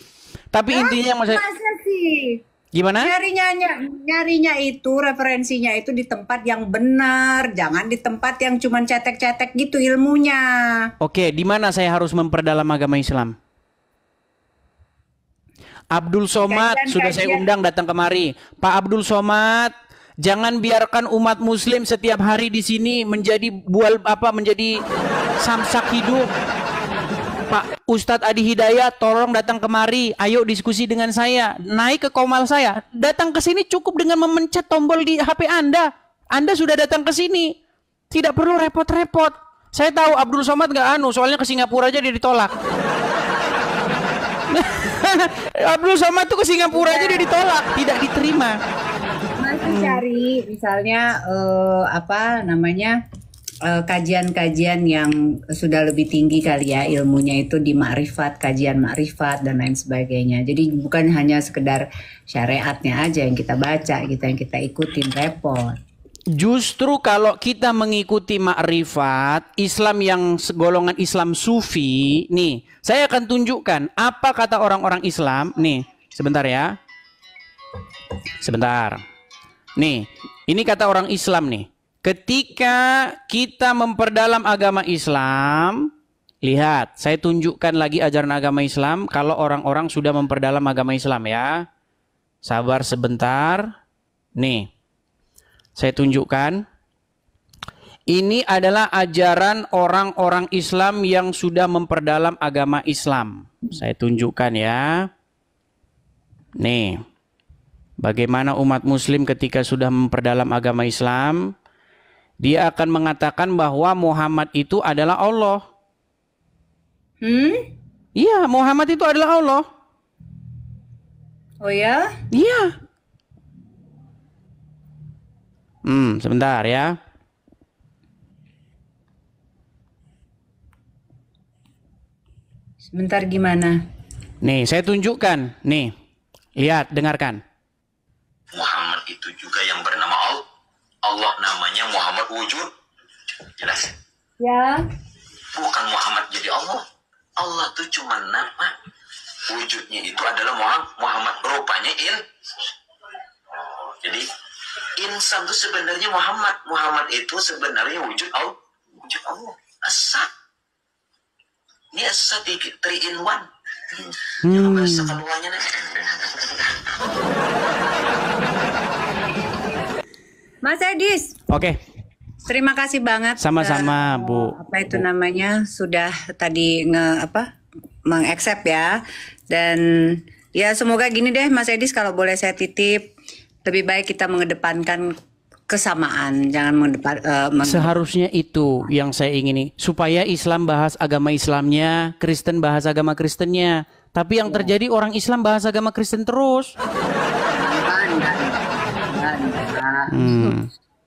Tapi intinya masa sih? Gimana? Nyarinya itu, referensinya itu di tempat yang benar, jangan di tempat yang cuman cetek-cetek gitu ilmunya. Oke, di mana saya harus memperdalam agama Islam? Abdul Somad sudah saya undang datang kemari. Pak Abdul Somad, jangan biarkan umat Muslim setiap hari di sini menjadi menjadi samsak hidup. Pak Ustadz Adi Hidayat, tolong datang kemari, ayo diskusi dengan saya, naik ke komal saya, datang ke sini cukup dengan memencet tombol di HP Anda. Anda sudah datang ke sini, tidak perlu repot-repot. Saya tahu Abdul Somad nggak soalnya ke Singapura aja dia ditolak. Abdul Somad tuh ke Singapura aja dia ditolak, tidak diterima. Masih cari misalnya apa namanya kajian-kajian yang sudah lebih tinggi kali ya ilmunya itu di makrifat, kajian makrifat dan lain sebagainya. Jadi bukan hanya sekedar syariatnya aja yang kita baca, yang kita ikutin, repot. Justru kalau kita mengikuti makrifat Islam yang golongan Islam Sufi, nih saya akan tunjukkan apa kata orang-orang Islam. Nih sebentar ya, sebentar. Nih ini kata orang Islam nih. Ketika kita memperdalam agama Islam, lihat, saya tunjukkan lagi ajaran agama Islam kalau orang-orang sudah memperdalam agama Islam ya. Sabar sebentar. Nih, saya tunjukkan. Ini adalah ajaran orang-orang Islam yang sudah memperdalam agama Islam. Saya tunjukkan ya. Nih, bagaimana umat Muslim ketika sudah memperdalam agama Islam. Dia akan mengatakan bahwa Muhammad itu adalah Allah. Iya, Muhammad itu adalah Allah. Oh ya? Iya. Sebentar ya. Sebentar gimana? Nih, saya tunjukkan. Nih, lihat, dengarkan. Muhammad itu juga yang bernama Allah. Allah namanya Muhammad wujud. Jelas? Ya. Bukan Muhammad jadi Allah. Allah itu cuma nama. Wujudnya itu adalah Muhammad. Rupanya Jadi insan itu sebenarnya Muhammad. Muhammad itu sebenarnya wujud Allah. Wujud Allah. Asad. Ini asad 3 in 1. Jangan bahasa keluarnya nih. Mas Edis. Oke. Terima kasih banget. Sama-sama, Bu. Apa itu namanya? Sudah tadi mengaccept ya. Dan ya semoga gini deh Mas Edis, kalau boleh saya titip, lebih baik kita mengedepankan kesamaan, jangan Seharusnya itu yang saya ingini, supaya Islam bahas agama Islamnya, Kristen bahas agama Kristennya. Tapi yang terjadi orang Islam bahas agama Kristen terus.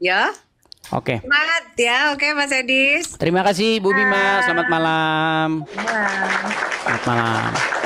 Ya. Oke. Semangat ya. Oke Mas Edis. Terima kasih Bu Bima. Selamat malam. Selamat malam.